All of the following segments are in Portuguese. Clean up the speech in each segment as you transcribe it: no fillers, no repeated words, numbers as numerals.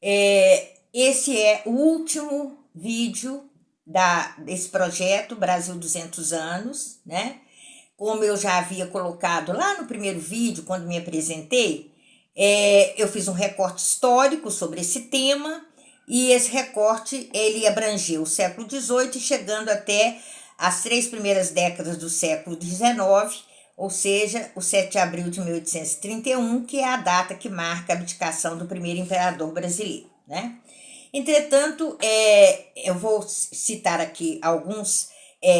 Esse é o último vídeo desse projeto Brasil 200 anos, né? Como eu já havia colocado lá no primeiro vídeo, quando me apresentei, eu fiz um recorte histórico sobre esse tema, e esse recorte ele abrangeu o século XVIII, chegando até as 3 primeiras décadas do século XIX, ou seja, o 7 de abril de 1831, que é a data que marca a abdicação do primeiro imperador brasileiro, né? Entretanto, eu vou citar aqui alguns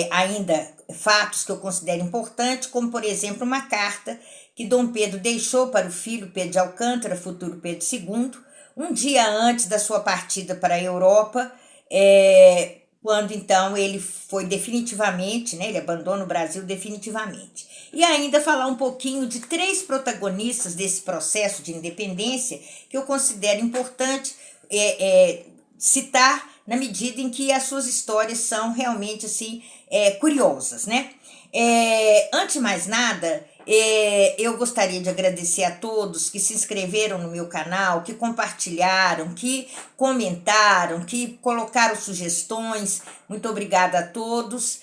ainda fatos que eu considero importantes, como, por exemplo, uma carta que Dom Pedro deixou para o filho Pedro de Alcântara, futuro Pedro II, um dia antes da sua partida para a Europa, quando então ele foi definitivamente, né, ele abandona o Brasil definitivamente. E ainda falar um pouquinho de 3 protagonistas desse processo de independência que eu considero importante citar, na medida em que as suas histórias são realmente assim curiosas, né? Antes de mais nada, eu gostaria de agradecer a todos que se inscreveram no meu canal, que compartilharam, que comentaram, que colocaram sugestões. Muito obrigada a todos.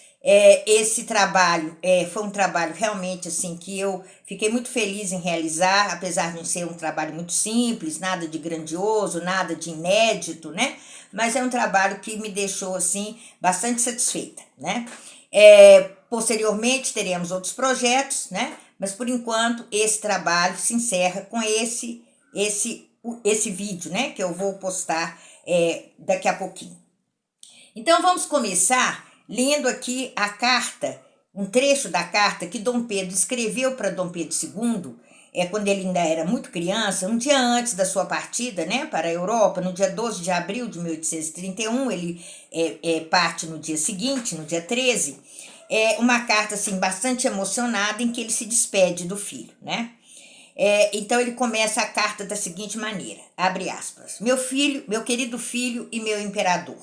Esse trabalho foi um trabalho realmente assim que eu fiquei muito feliz em realizar, apesar de não ser um trabalho muito simples, nada de grandioso, nada de inédito, né? Mas é um trabalho que me deixou assim bastante satisfeita, né? Posteriormente teremos outros projetos, né? Mas por enquanto esse trabalho se encerra com esse vídeo, né? Que eu vou postar daqui a pouquinho. Então vamos começar lendo aqui a carta, um trecho da carta que Dom Pedro escreveu para Dom Pedro II, quando ele ainda era muito criança, um dia antes da sua partida, né, para a Europa, no dia 12 de abril de 1831, ele parte no dia seguinte, no dia 13, uma carta assim, bastante emocionada em que ele se despede do filho, né? Então ele começa a carta da seguinte maneira, abre aspas, meu filho, meu querido filho e meu imperador,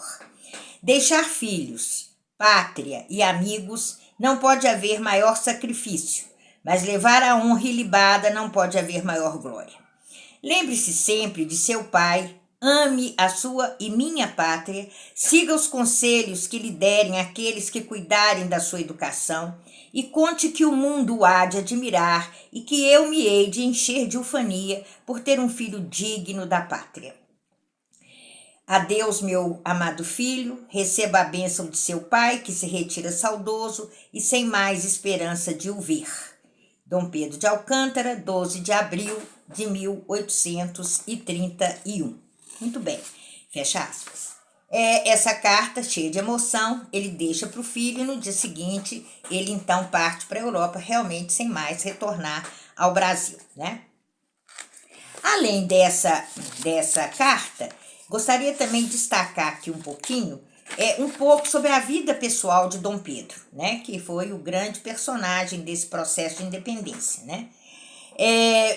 deixar filhos, pátria e amigos não pode haver maior sacrifício, mas levar a honra ilibada não pode haver maior glória. Lembre-se sempre de seu pai, ame a sua e minha pátria, siga os conselhos que lhe derem aqueles que cuidarem da sua educação e conte que o mundo o há de admirar e que eu me hei de encher de ufania por ter um filho digno da pátria. Adeus, meu amado filho, receba a bênção de seu pai, que se retira saudoso e sem mais esperança de o ver. Dom Pedro de Alcântara, 12 de abril de 1831. Muito bem, fecha aspas. Essa carta, cheia de emoção, ele deixa para o filho e no dia seguinte ele então parte para a Europa, realmente sem mais retornar ao Brasil, né? Além dessa carta, gostaria também de destacar aqui um pouquinho, um pouco sobre a vida pessoal de Dom Pedro, né, que foi o grande personagem desse processo de independência, né?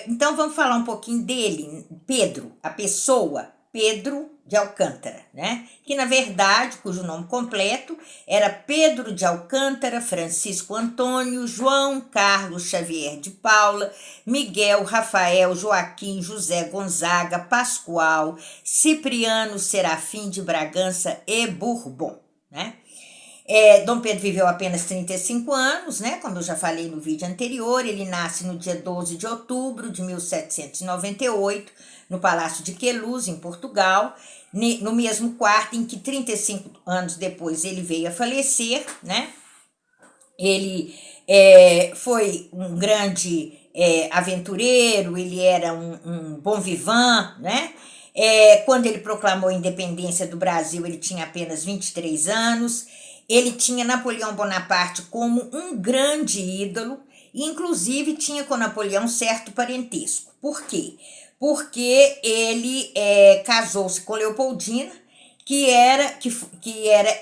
Então vamos falar um pouquinho dele, Pedro, a pessoa Pedro de Alcântara, né? Que na verdade, cujo nome completo era Pedro de Alcântara, Francisco Antônio, João Carlos Xavier de Paula, Miguel, Rafael, Joaquim, José Gonzaga, Pascoal, Cipriano, Serafim de Bragança e Bourbon, né? Dom Pedro viveu apenas 35 anos, né? Como eu já falei no vídeo anterior, ele nasce no dia 12 de outubro de 1798, no Palácio de Queluz, em Portugal, no mesmo quarto em que 35 anos depois ele veio a falecer, né? Ele foi um grande aventureiro, ele era um bom vivant, né? Quando ele proclamou a independência do Brasil, ele tinha apenas 23 anos. Ele tinha Napoleão Bonaparte como um grande ídolo, e inclusive tinha com Napoleão certo parentesco. Por quê? Porque ele casou-se com Leopoldina, que era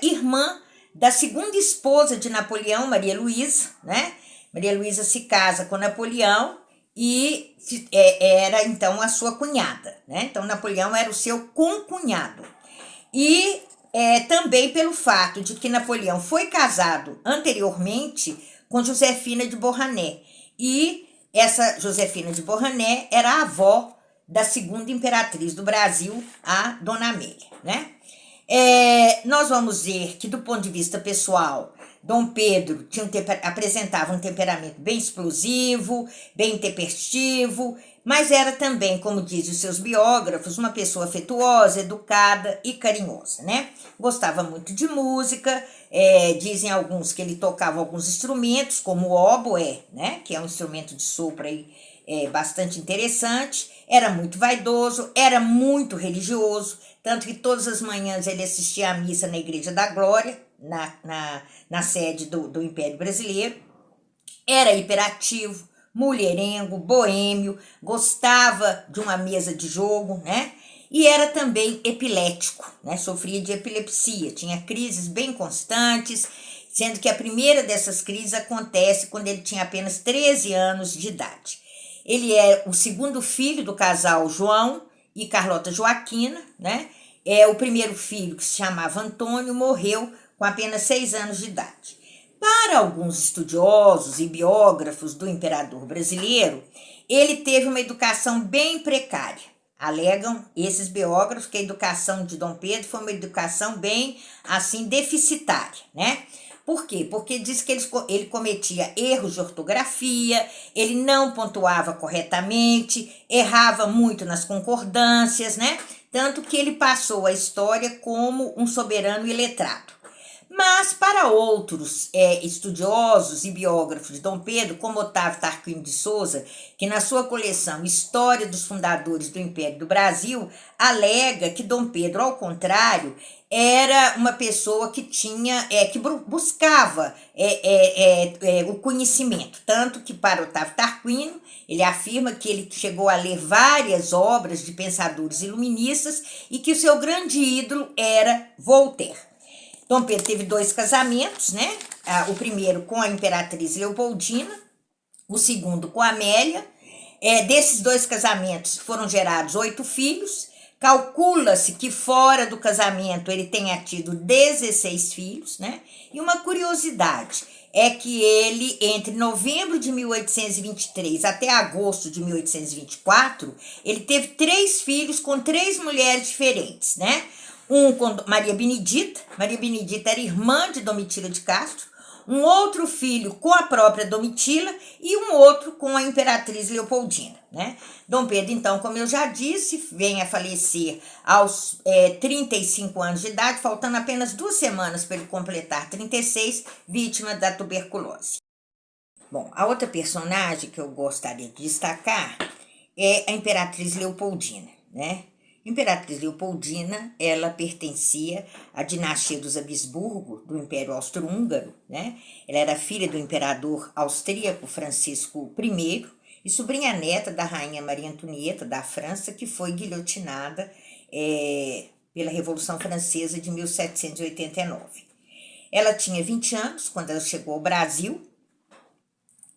irmã da segunda esposa de Napoleão, Maria Luísa, né? Maria Luísa se casa com Napoleão e era então a sua cunhada, né? Então Napoleão era o seu concunhado. E também pelo fato de que Napoleão foi casado anteriormente com Josefina de Beauharnais. E essa Josefina de Beauharnais era a avó da segunda imperatriz do Brasil, a Dona Amélia, né? Nós vamos ver que, do ponto de vista pessoal, Dom Pedro apresentava um temperamento bem explosivo, bem intempestivo, mas era também, como dizem os seus biógrafos, uma pessoa afetuosa, educada e carinhosa, né? Gostava muito de música, dizem alguns que ele tocava alguns instrumentos, como o oboé, né? Que é um instrumento de sopro aí, bastante interessante, era muito vaidoso, era muito religioso, tanto que todas as manhãs ele assistia à missa na Igreja da Glória, na sede do Império Brasileiro, era hiperativo, mulherengo, boêmio, gostava de uma mesa de jogo, né? E era também epilético, né? Sofria de epilepsia, tinha crises bem constantes, sendo que a primeira dessas crises acontece quando ele tinha apenas 13 anos de idade. Ele é o segundo filho do casal João e Carlota Joaquina, né? O primeiro filho, que se chamava Antônio, morreu com apenas 6 anos de idade. Para alguns estudiosos e biógrafos do imperador brasileiro, ele teve uma educação bem precária. Alegam esses biógrafos que a educação de Dom Pedro foi uma educação bem, assim, deficitária, né? Por quê? Porque diz que ele cometia erros de ortografia, ele não pontuava corretamente, errava muito nas concordâncias, né? Tanto que ele passou a história como um soberano iletrado. Mas para outros estudiosos e biógrafos de Dom Pedro, como Otávio Tarquínio de Souza, que na sua coleção História dos Fundadores do Império do Brasil, alega que Dom Pedro, ao contrário, era uma pessoa que buscava o conhecimento. Tanto que para Otávio Tarquínio, ele afirma que ele chegou a ler várias obras de pensadores iluministas e que o seu grande ídolo era Voltaire. Dom Pedro teve 2 casamentos, né? O primeiro com a imperatriz Leopoldina, o segundo com a Amélia. Desses 2 casamentos foram gerados 8 filhos. Calcula-se que fora do casamento ele tenha tido 16 filhos, né? E uma curiosidade é que ele, entre novembro de 1823 até agosto de 1824, ele teve 3 filhos com 3 mulheres diferentes, né? Um com Maria Benedita era irmã de Domitila de Castro, um outro filho com a própria Domitila e um outro com a imperatriz Leopoldina, né? Dom Pedro, então, como eu já disse, vem a falecer aos 35 anos de idade, faltando apenas 2 semanas para ele completar 36, vítima da tuberculose. Bom, a outra personagem que eu gostaria de destacar é a imperatriz Leopoldina, né? Imperatriz Leopoldina, ela pertencia à dinastia dos Habsburgo, do Império Austro-Húngaro, né? Ela era filha do imperador austríaco Francisco I e sobrinha neta da rainha Maria Antonieta da França, que foi guilhotinada pela Revolução Francesa de 1789. Ela tinha 20 anos quando ela chegou ao Brasil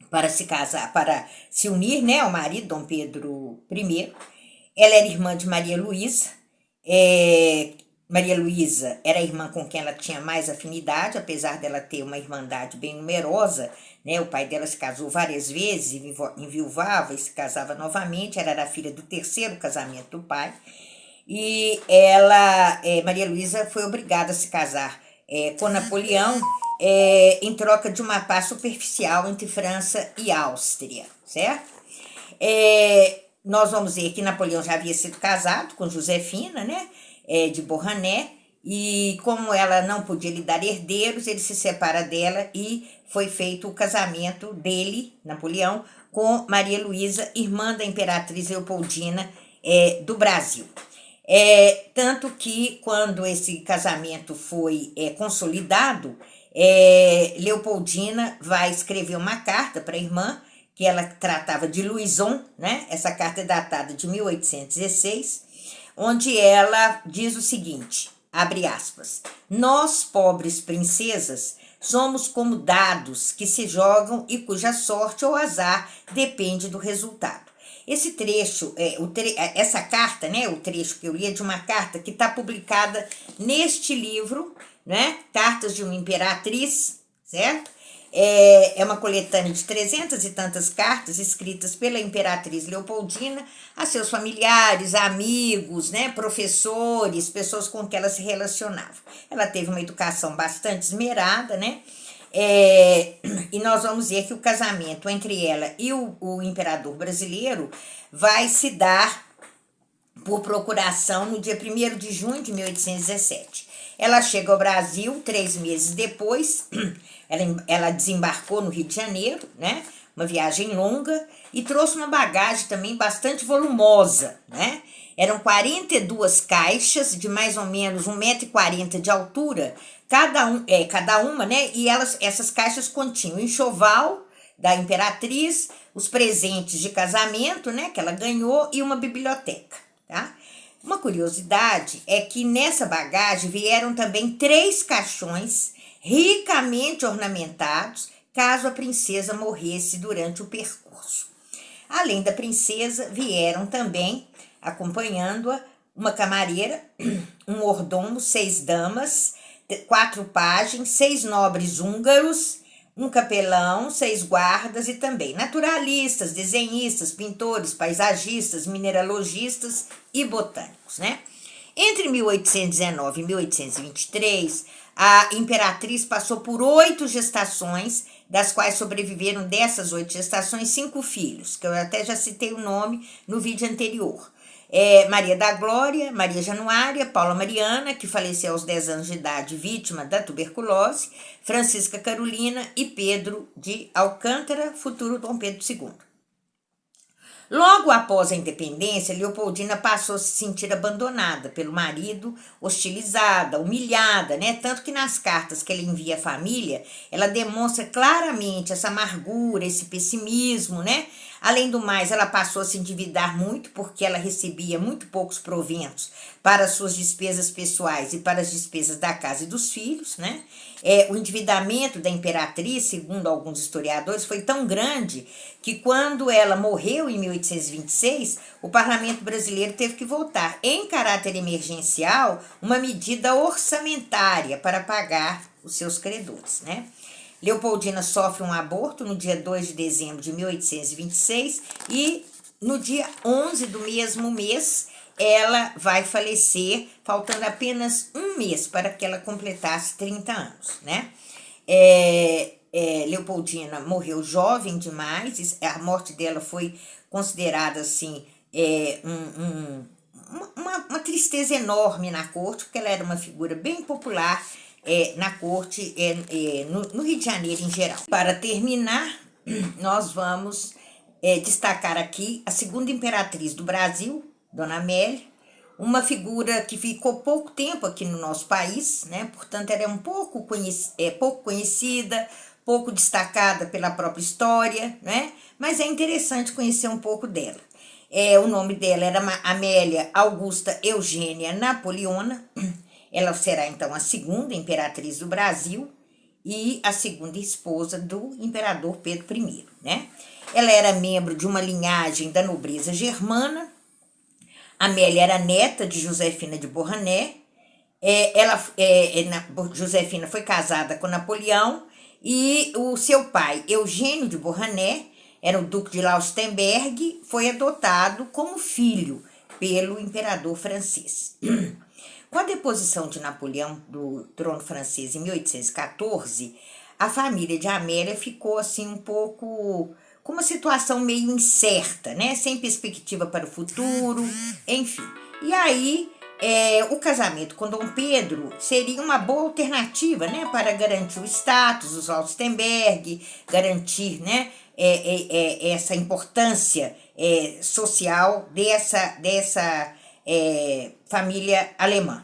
para se casar, para se unir, né, ao marido Dom Pedro I. Ela era irmã de Maria Luísa. Maria Luísa era a irmã com quem ela tinha mais afinidade, apesar dela ter uma irmandade bem numerosa, né? O pai dela se casou várias vezes, enviuvava e se casava novamente. Ela era filha do 3º casamento do pai. E ela, Maria Luísa, foi obrigada a se casar com Napoleão em troca de uma paz superficial entre França e Áustria, certo? Nós vamos ver que Napoleão já havia sido casado com Josefina, né, de Beauharnais, e como ela não podia lhe dar herdeiros, ele se separa dela e foi feito o casamento dele, Napoleão, com Maria Luísa, irmã da imperatriz Leopoldina do Brasil. Tanto que quando esse casamento foi consolidado, Leopoldina vai escrever uma carta para a irmã, que ela tratava de Louison, né? Essa carta é datada de 1816, onde ela diz o seguinte, abre aspas, nós, pobres princesas, somos como dados que se jogam e cuja sorte ou azar depende do resultado. Esse trecho, essa carta, né, o trecho que eu li é de uma carta que está publicada neste livro, né, Cartas de uma Imperatriz, certo? É uma coletânea de 300 e tantas cartas escritas pela Imperatriz Leopoldina a seus familiares, amigos, né, professores, pessoas com que ela se relacionava. Ela teve uma educação bastante esmerada, né? E nós vamos ver que o casamento entre ela e o imperador brasileiro vai se dar por procuração no dia 1º de junho de 1817. Ela chega ao Brasil 3 meses depois, ela desembarcou no Rio de Janeiro, né? Uma viagem longa, e trouxe uma bagagem também bastante volumosa, né? Eram 42 caixas de mais ou menos 1,40 m de altura, cada uma, né? E essas caixas continham enxoval da imperatriz, os presentes de casamento, né, que ela ganhou, e uma biblioteca, tá? Uma curiosidade é que nessa bagagem vieram também 3 caixões ricamente ornamentados, caso a princesa morresse durante o percurso. Além da princesa, vieram também, acompanhando-a, uma camareira, um mordomo, 6 damas, 4 pajens, 6 nobres húngaros, um capelão, 6 guardas e também naturalistas, desenhistas, pintores, paisagistas, mineralogistas e botânicos, né? Entre 1819 e 1823, a imperatriz passou por 8 gestações, das quais sobreviveram dessas 8 gestações 5 filhos, que eu até já citei o nome no vídeo anterior. Maria da Glória, Maria Januária, Paula Mariana, que faleceu aos 10 anos de idade, vítima da tuberculose, Francisca Carolina e Pedro de Alcântara, futuro Dom Pedro II. Logo após a independência, Leopoldina passou a se sentir abandonada pelo marido, hostilizada, humilhada, né? Tanto que nas cartas que ele envia à família, ela demonstra claramente essa amargura, esse pessimismo, né? Além do mais, ela passou a se endividar muito, porque ela recebia muito poucos proventos para suas despesas pessoais e para as despesas da casa e dos filhos, né? O endividamento da imperatriz, segundo alguns historiadores, foi tão grande que quando ela morreu em 1826, o parlamento brasileiro teve que votar, em caráter emergencial, uma medida orçamentária para pagar os seus credores, né? Leopoldina sofre um aborto no dia 2 de dezembro de 1826 e no dia 11 do mesmo mês ela vai falecer, faltando apenas um mês para que ela completasse 30 anos, né? Leopoldina morreu jovem demais, a morte dela foi considerada assim, uma tristeza enorme na corte, porque ela era uma figura bem popular na corte, no Rio de Janeiro em geral. Para terminar, nós vamos destacar aqui a segunda imperatriz do Brasil, Dona Amélia, uma figura que ficou pouco tempo aqui no nosso país, né? Portanto, ela é pouco conhecida, pouco destacada pela própria história, né? Mas é interessante conhecer um pouco dela. O nome dela era Amélia Augusta Eugênia Napoleona. Ela será, então, a segunda imperatriz do Brasil e a segunda esposa do imperador Pedro I, né? Ela era membro de uma linhagem da nobreza germana. Amélia era neta de Josefina de Beauharnais. Josefina foi casada com Napoleão e o seu pai, Eugênio de Beauharnais, era o duque de Laustenberg, foi adotado como filho pelo imperador francês. Com a deposição de Napoleão do trono francês em 1814, a família de Amélia ficou assim um pouco com uma situação meio incerta, né? Sem perspectiva para o futuro, enfim. E aí, o casamento com Dom Pedro seria uma boa alternativa, né? Para garantir o status dos Laustenberg, garantir, né? Essa importância social dessa família alemã.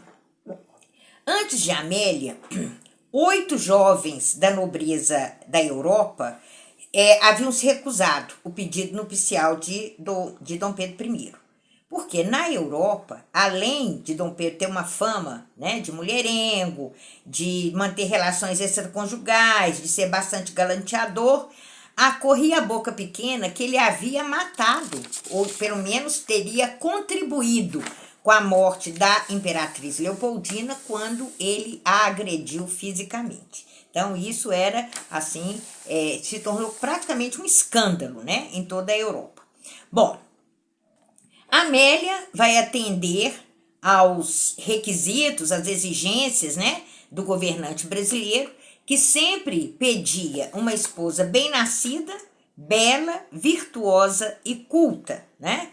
Antes de Amélia, 8 jovens da nobreza da Europa haviam se recusado o pedido nupcial de Dom Pedro I. Porque na Europa, além de Dom Pedro ter uma fama, né, de mulherengo, de manter relações extraconjugais, de ser bastante galanteador, corria a boca pequena que ele havia matado, ou pelo menos teria contribuído com a morte da imperatriz Leopoldina quando ele a agrediu fisicamente. Então, isso era, assim, se tornou praticamente um escândalo, né, em toda a Europa. Bom, Amélia vai atender aos requisitos, às exigências, né, do governante brasileiro, que sempre pedia uma esposa bem-nascida, bela, virtuosa e culta, né?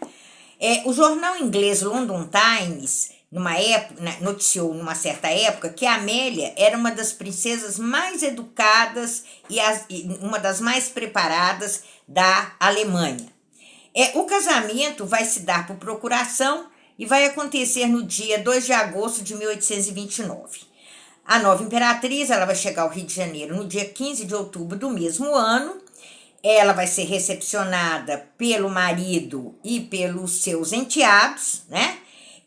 O jornal inglês London Times, numa época, noticiou numa certa época que a Amélia era uma das princesas mais educadas e uma das mais preparadas da Alemanha. O casamento vai se dar por procuração e vai acontecer no dia 2 de agosto de 1829. A nova imperatriz ela vai chegar ao Rio de Janeiro no dia 15 de outubro do mesmo ano. Ela vai ser recepcionada pelo marido e pelos seus enteados, né?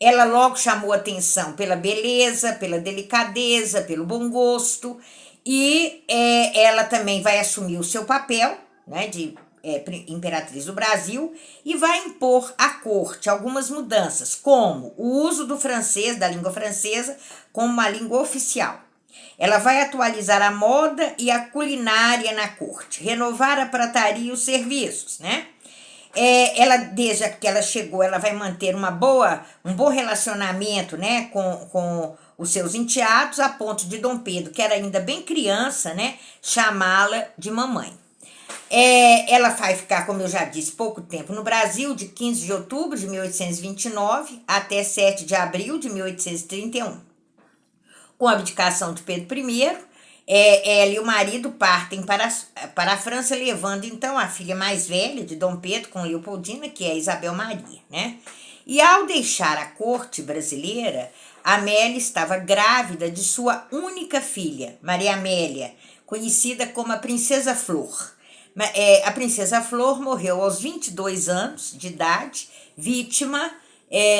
Ela logo chamou atenção pela beleza, pela delicadeza, pelo bom gosto, e ela também vai assumir o seu papel, né, de imperatriz do Brasil, e vai impor à corte algumas mudanças, como o uso do francês, da língua francesa, como uma língua oficial. Ela vai atualizar a moda e a culinária na corte, renovar a prataria e os serviços, né? Ela, desde que ela chegou, ela vai manter um bom relacionamento, né, com os seus enteados, a ponto de Dom Pedro, que era ainda bem criança, né, chamá-la de mamãe. Ela vai ficar, como eu já disse, pouco tempo no Brasil, de 15 de outubro de 1829 até 7 de abril de 1831. Com a abdicação de Pedro I, ela e o marido partem para a França, levando então a filha mais velha de Dom Pedro com Leopoldina, que é Isabel Maria, né? E ao deixar a corte brasileira, Amélia estava grávida de sua única filha, Maria Amélia, conhecida como a Princesa Flor. A Princesa Flor morreu aos 22 anos de idade, vítima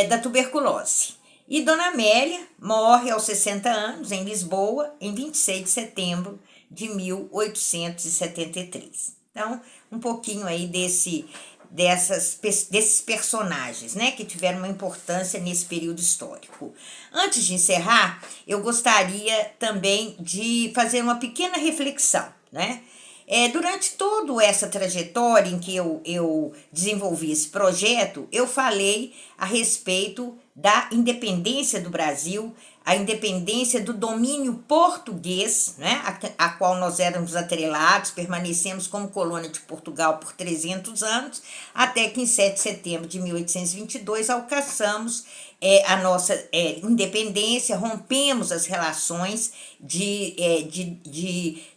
da tuberculose. E Dona Amélia morre aos 60 anos em Lisboa, em 26 de setembro de 1873. Então, um pouquinho aí desses personagens, né, que tiveram uma importância nesse período histórico. Antes de encerrar, eu gostaria também de fazer uma pequena reflexão, né? Durante toda essa trajetória em que eu desenvolvi esse projeto, eu falei a respeito da independência do Brasil, a independência do domínio português, né, a qual nós éramos atrelados, permanecemos como colônia de Portugal por 300 anos, até que em 7 de setembro de 1822 alcançamos a nossa independência, rompemos as relações de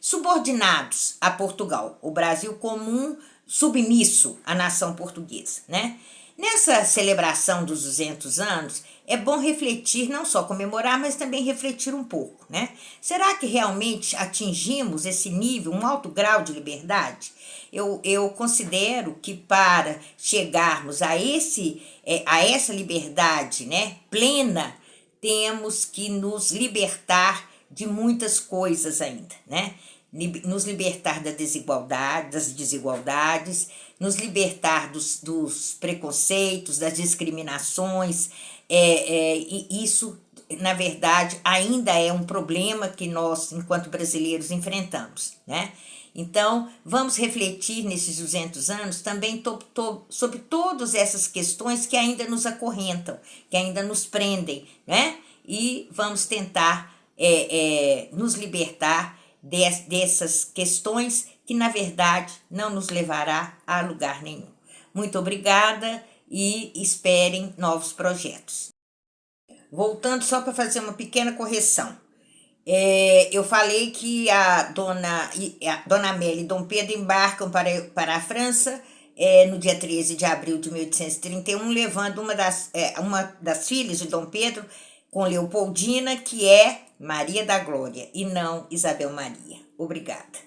subordinados a Portugal, o Brasil como um submisso à nação portuguesa, né? Nessa celebração dos 200 anos, é bom refletir, não só comemorar, mas também refletir um pouco, né? Será que realmente atingimos esse nível, um alto grau de liberdade? Eu considero que para chegarmos a essa liberdade, né, plena, temos que nos libertar de muitas coisas ainda, né? Nos libertar das desigualdades, nos libertar dos preconceitos, das discriminações, e isso, na verdade, ainda é um problema que nós, enquanto brasileiros, enfrentamos, né? Então, vamos refletir nesses 200 anos também sobre todas essas questões que ainda nos acorrentam, que ainda nos prendem, né? E vamos tentar nos libertar dessas questões que, na verdade, não nos levará a lugar nenhum. Muito obrigada e esperem novos projetos. Voltando só para fazer uma pequena correção. Eu falei que a Dona Amélia e Dom Pedro embarcam para a França no dia 13 de abril de 1831, levando uma das filhas de Dom Pedro com Leopoldina, que é Maria da Glória, e não Isabel Maria. Obrigada.